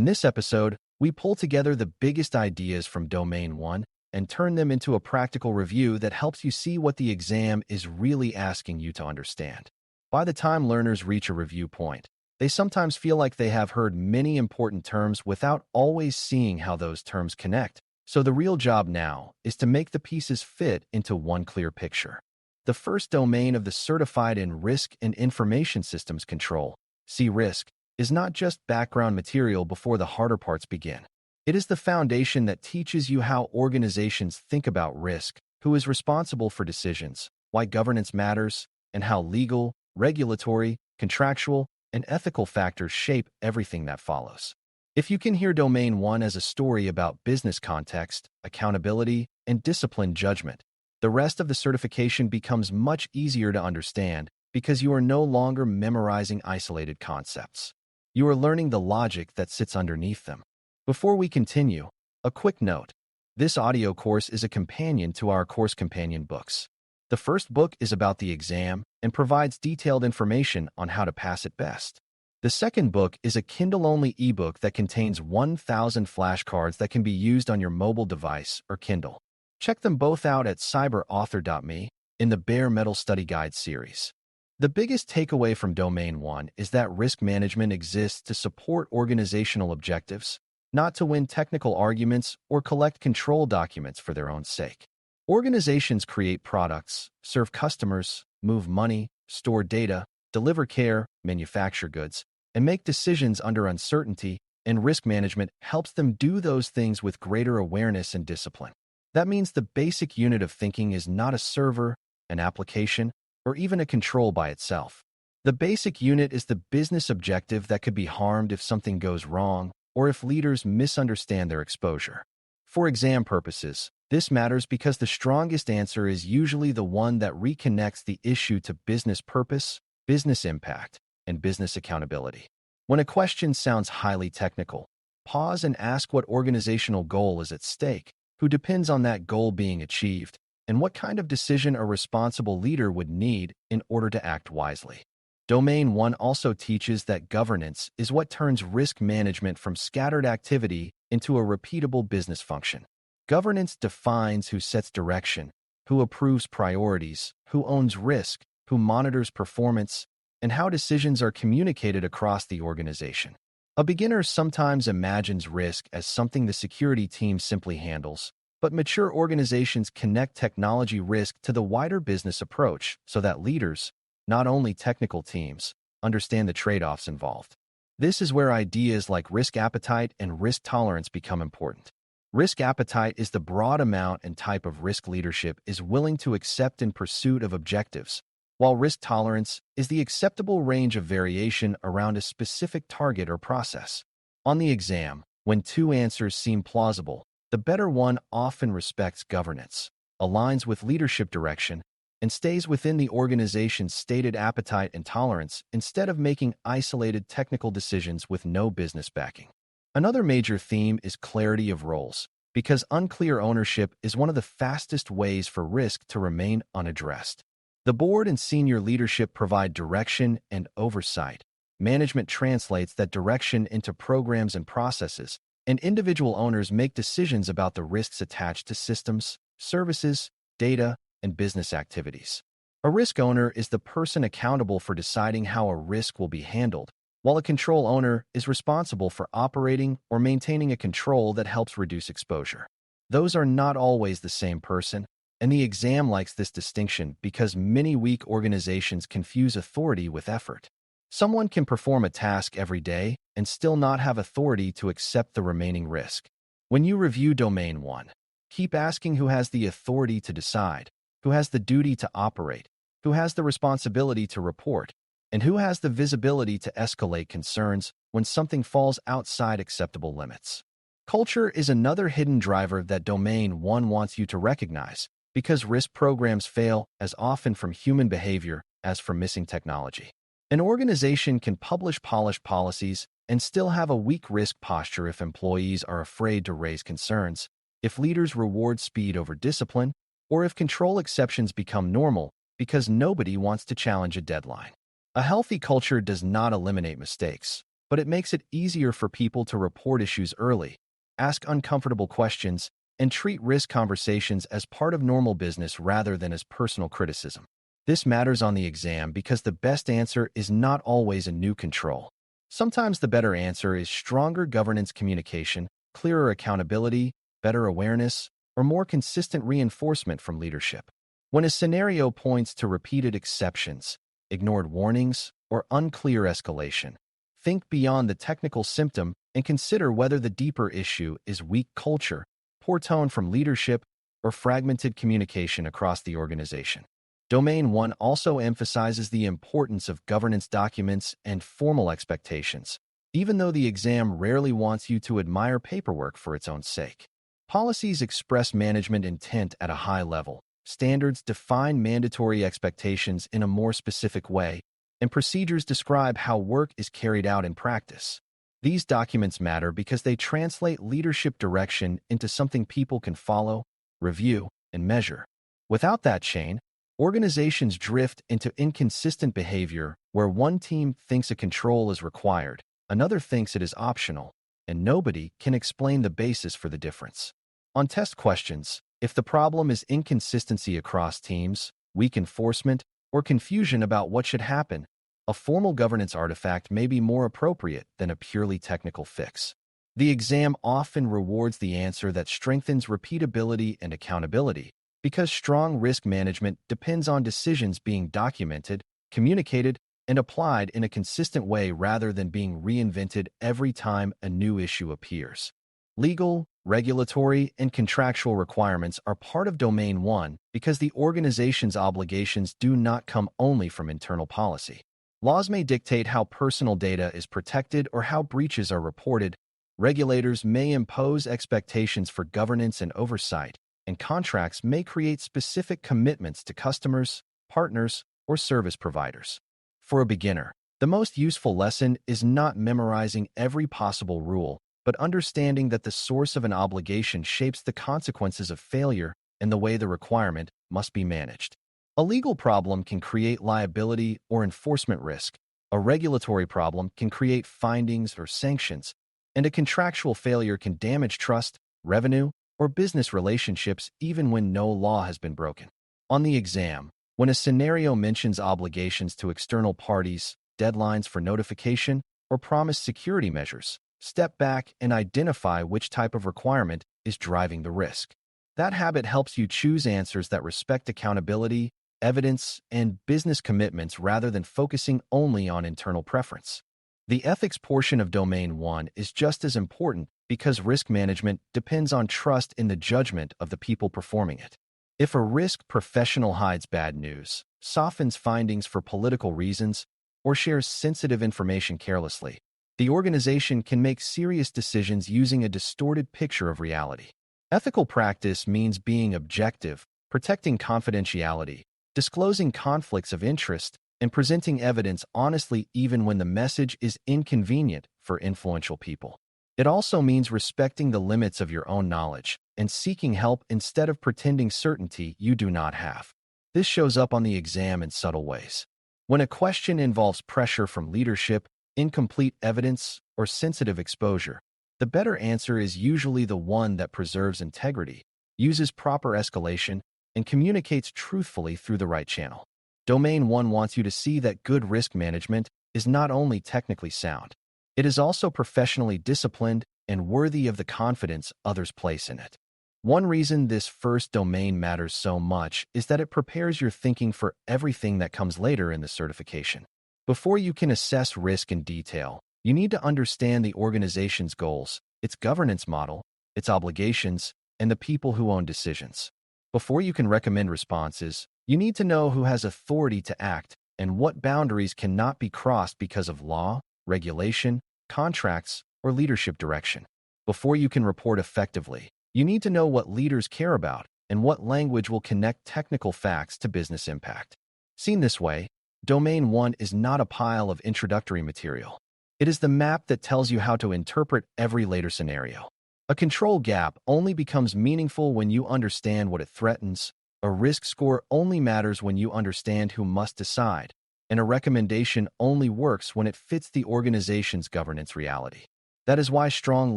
In this episode, we pull together the biggest ideas from Domain 1 and turn them into a practical review that helps you see what the exam is really asking you to understand. By the time learners reach a review point, they sometimes feel like they have heard many important terms without always seeing how those terms connect. So the real job now is to make the pieces fit into one clear picture. The first domain of the Certified in Risk and Information Systems Control, C-RISC, is not just background material before the harder parts begin. It is the foundation that teaches you how organizations think about risk, who is responsible for decisions, why governance matters, and how legal, regulatory, contractual, and ethical factors shape everything that follows. If you can hear Domain 1 as a story about business context, accountability, and disciplined judgment, the rest of the certification becomes much easier to understand because you are no longer memorizing isolated concepts. You are learning the logic that sits underneath them. Before we continue, a quick note. This audio course is a companion to our course companion books. The first book is about the exam and provides detailed information on how to pass it best. The second book is a Kindle-only ebook that contains 1,000 flashcards that can be used on your mobile device or Kindle. Check them both out at cyberauthor.me in the Bare Metal Study Guide series. The biggest takeaway from Domain 1 is that risk management exists to support organizational objectives, not to win technical arguments or collect control documents for their own sake. Organizations create products, serve customers, move money, store data, deliver care, manufacture goods, and make decisions under uncertainty, and risk management helps them do those things with greater awareness and discipline. That means the basic unit of thinking is not a server, an application, or even a control by itself. The basic unit is the business objective that could be harmed if something goes wrong or if leaders misunderstand their exposure. For exam purposes, this matters because the strongest answer is usually the one that reconnects the issue to business purpose, business impact, and business accountability. When a question sounds highly technical, pause and ask what organizational goal is at stake, who depends on that goal being achieved, and what kind of decision a responsible leader would need in order to act wisely. Domain 1 also teaches that governance is what turns risk management from scattered activity into a repeatable business function. Governance defines who sets direction, who approves priorities, who owns risk, who monitors performance, and how decisions are communicated across the organization. A beginner sometimes imagines risk as something the security team simply handles, but mature organizations connect technology risk to the wider business approach so that leaders, not only technical teams, understand the trade-offs involved. This is where ideas like risk appetite and risk tolerance become important. Risk appetite is the broad amount and type of risk leadership is willing to accept in pursuit of objectives, while risk tolerance is the acceptable range of variation around a specific target or process. On the exam, when two answers seem plausible, the better one often respects governance, aligns with leadership direction, and stays within the organization's stated appetite and tolerance instead of making isolated technical decisions with no business backing. Another major theme is clarity of roles, because unclear ownership is one of the fastest ways for risk to remain unaddressed. The board and senior leadership provide direction and oversight. Management translates that direction into programs and processes, and individual owners make decisions about the risks attached to systems, services, data, and business activities. A risk owner is the person accountable for deciding how a risk will be handled, while a control owner is responsible for operating or maintaining a control that helps reduce exposure. Those are not always the same person, and the exam likes this distinction because many weak organizations confuse authority with effort. Someone can perform a task every day and still not have authority to accept the remaining risk. When you review Domain 1, keep asking who has the authority to decide, who has the duty to operate, who has the responsibility to report, and who has the visibility to escalate concerns when something falls outside acceptable limits. Culture is another hidden driver that Domain 1 wants you to recognize, because risk programs fail as often from human behavior as from missing technology. An organization can publish polished policies and still have a weak risk posture if employees are afraid to raise concerns, if leaders reward speed over discipline, or if control exceptions become normal because nobody wants to challenge a deadline. A healthy culture does not eliminate mistakes, but it makes it easier for people to report issues early, ask uncomfortable questions, and treat risk conversations as part of normal business rather than as personal criticism. This matters on the exam because the best answer is not always a new control. Sometimes the better answer is stronger governance communication, clearer accountability, better awareness, or more consistent reinforcement from leadership. When a scenario points to repeated exceptions, ignored warnings, or unclear escalation, think beyond the technical symptom and consider whether the deeper issue is weak culture, poor tone from leadership, or fragmented communication across the organization. Domain 1 also emphasizes the importance of governance documents and formal expectations, even though the exam rarely wants you to admire paperwork for its own sake. Policies express management intent at a high level. Standards define mandatory expectations in a more specific way, and procedures describe how work is carried out in practice. These documents matter because they translate leadership direction into something people can follow, review, and measure. Without that chain, organizations drift into inconsistent behavior where one team thinks a control is required, another thinks it is optional, and nobody can explain the basis for the difference. On test questions, if the problem is inconsistency across teams, weak enforcement, or confusion about what should happen, a formal governance artifact may be more appropriate than a purely technical fix. The exam often rewards the answer that strengthens repeatability and accountability, because strong risk management depends on decisions being documented, communicated, and applied in a consistent way rather than being reinvented every time a new issue appears. Legal, regulatory, and contractual requirements are part of Domain 1 because the organization's obligations do not come only from internal policy. Laws may dictate how personal data is protected or how breaches are reported. Regulators may impose expectations for governance and oversight, and contracts may create specific commitments to customers, partners, or service providers. For a beginner, the most useful lesson is not memorizing every possible rule, but understanding that the source of an obligation shapes the consequences of failure and the way the requirement must be managed. A legal problem can create liability or enforcement risk. A regulatory problem can create findings or sanctions, and a contractual failure can damage trust, revenue, or business relationships even when no law has been broken. On the exam, when a scenario mentions obligations to external parties, deadlines for notification, or promised security measures, step back and identify which type of requirement is driving the risk. That habit helps you choose answers that respect accountability, evidence, and business commitments rather than focusing only on internal preference. The ethics portion of Domain 1 is just as important because risk management depends on trust in the judgment of the people performing it. If a risk professional hides bad news, softens findings for political reasons, or shares sensitive information carelessly, the organization can make serious decisions using a distorted picture of reality. Ethical practice means being objective, protecting confidentiality, disclosing conflicts of interest, and presenting evidence honestly even when the message is inconvenient for influential people. It also means respecting the limits of your own knowledge and seeking help instead of pretending certainty you do not have. This shows up on the exam in subtle ways. When a question involves pressure from leadership, incomplete evidence, or sensitive exposure, the better answer is usually the one that preserves integrity, uses proper escalation, and communicates truthfully through the right channel. Domain 1 wants you to see that good risk management is not only technically sound, it is also professionally disciplined and worthy of the confidence others place in it. One reason this first domain matters so much is that it prepares your thinking for everything that comes later in the certification. Before you can assess risk in detail, you need to understand the organization's goals, its governance model, its obligations, and the people who own decisions. Before you can recommend responses, you need to know who has authority to act and what boundaries cannot be crossed because of law, regulation, contracts, or leadership direction. Before you can report effectively, you need to know what leaders care about and what language will connect technical facts to business impact. Seen this way, Domain 1 is not a pile of introductory material. It is the map that tells you how to interpret every later scenario. A control gap only becomes meaningful when you understand what it threatens. A risk score only matters when you understand who must decide. and a recommendation only works when it fits the organization's governance reality. That is why strong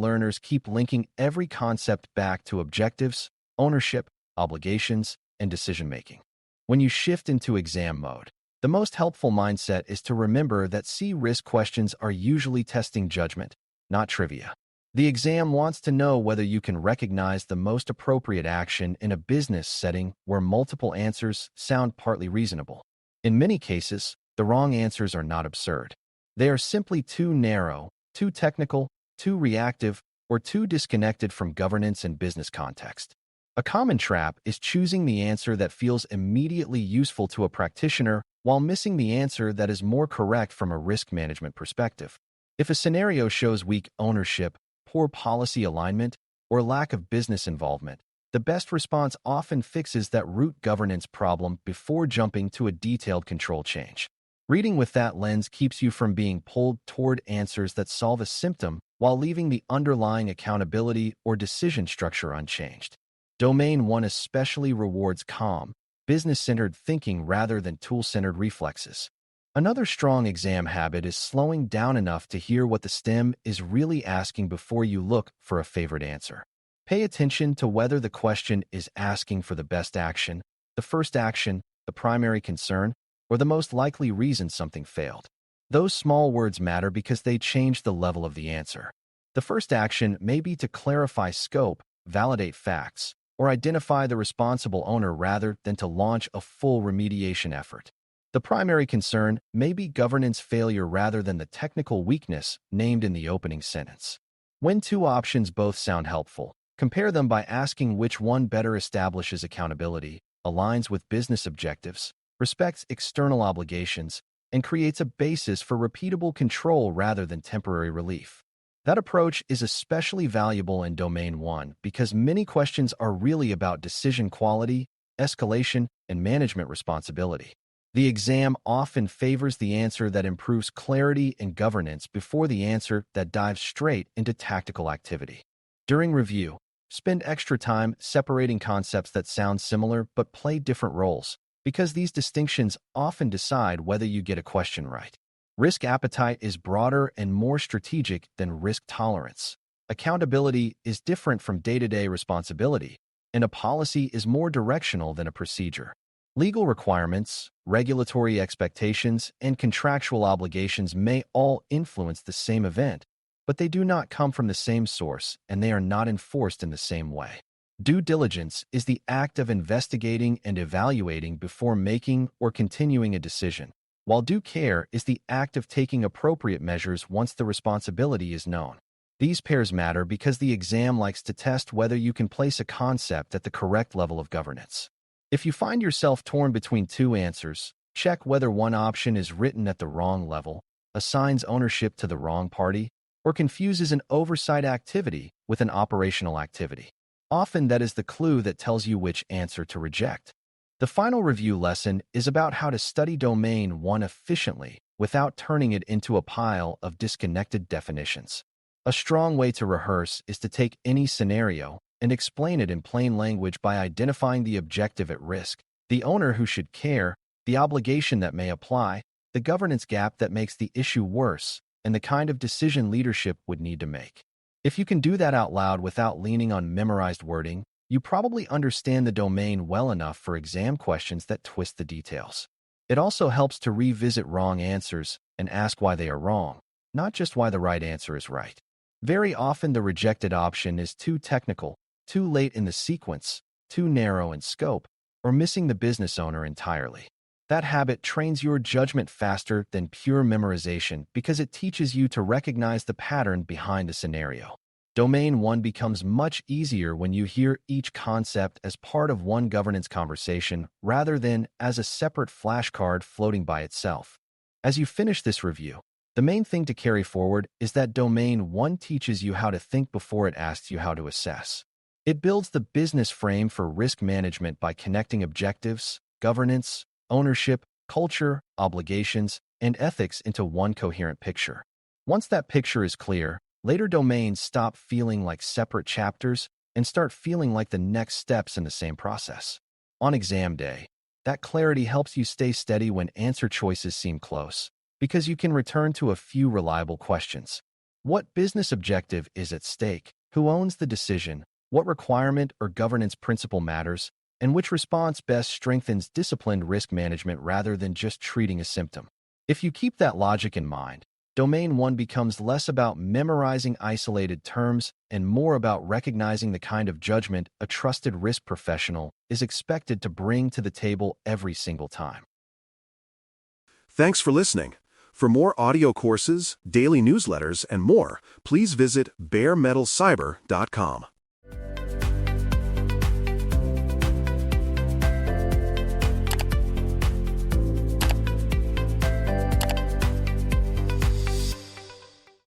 learners keep linking every concept back to objectives, ownership, obligations, and decision-making. When you shift into exam mode, the most helpful mindset is to remember that C-risk questions are usually testing judgment, not trivia. The exam wants to know whether you can recognize the most appropriate action in a business setting where multiple answers sound partly reasonable. In many cases, the wrong answers are not absurd. They are simply too narrow, too technical, too reactive, or too disconnected from governance and business context. A common trap is choosing the answer that feels immediately useful to a practitioner while missing the answer that is more correct from a risk management perspective. If a scenario shows weak ownership, poor policy alignment, or lack of business involvement, the best response often fixes that root governance problem before jumping to a detailed control change. Reading with that lens keeps you from being pulled toward answers that solve a symptom while leaving the underlying accountability or decision structure unchanged. Domain 1 especially rewards calm, business-centered thinking rather than tool-centered reflexes. Another strong exam habit is slowing down enough to hear what the STEM is really asking before you look for a favorite answer. Pay attention to whether the question is asking for the best action, the first action, the primary concern, or the most likely reason something failed. Those small words matter because they change the level of the answer. The first action may be to clarify scope, validate facts, or identify the responsible owner rather than to launch a full remediation effort. The primary concern may be governance failure rather than the technical weakness named in the opening sentence. When two options both sound helpful, compare them by asking which one better establishes accountability, aligns with business objectives, respects external obligations, and creates a basis for repeatable control rather than temporary relief. That approach is especially valuable in Domain 1 because many questions are really about decision quality, escalation, and management responsibility. The exam often favors the answer that improves clarity and governance before the answer that dives straight into tactical activity. During review, spend extra time separating concepts that sound similar but play different roles, because these distinctions often decide whether you get a question right. Risk appetite is broader and more strategic than risk tolerance. Accountability is different from day-to-day responsibility, and a policy is more directional than a procedure. Legal requirements, regulatory expectations, and contractual obligations may all influence the same event, but they do not come from the same source, and they are not enforced in the same way. Due diligence is the act of investigating and evaluating before making or continuing a decision, while due care is the act of taking appropriate measures once the responsibility is known. These pairs matter because the exam likes to test whether you can place a concept at the correct level of governance. If you find yourself torn between two answers, check whether one option is written at the wrong level, assigns ownership to the wrong party, or confuses an oversight activity with an operational activity. Often that is the clue that tells you which answer to reject. The final review lesson is about how to study Domain 1 efficiently without turning it into a pile of disconnected definitions. A strong way to rehearse is to take any scenario and explain it in plain language by identifying the objective at risk, the owner who should care, the obligation that may apply, the governance gap that makes the issue worse, and the kind of decision leadership would need to make. If you can do that out loud without leaning on memorized wording, you probably understand the domain well enough for exam questions that twist the details. It also helps to revisit wrong answers and ask why they are wrong, not just why the right answer is right. Very often the rejected option is too technical, too late in the sequence, too narrow in scope, or missing the business owner entirely. That habit trains your judgment faster than pure memorization because it teaches you to recognize the pattern behind the scenario. Domain 1 becomes much easier when you hear each concept as part of one governance conversation rather than as a separate flashcard floating by itself. As you finish this review, the main thing to carry forward is that Domain 1 teaches you how to think before it asks you how to assess. It builds the business frame for risk management by connecting objectives, governance, ownership, culture, obligations, and ethics into one coherent picture. Once that picture is clear, later domains stop feeling like separate chapters and start feeling like the next steps in the same process. On exam day, That clarity helps you stay steady when answer choices seem close, because you can return to a few reliable questions. What business objective is at stake? Who owns the decision? What requirement or governance principle matters? And which response best strengthens disciplined risk management rather than just treating a symptom? If you keep that logic in mind, Domain 1 becomes less about memorizing isolated terms and more about recognizing the kind of judgment a trusted risk professional is expected to bring to the table every single time. Thanks for listening. For more audio courses, daily newsletters, and more, please visit baremetalcyber.com.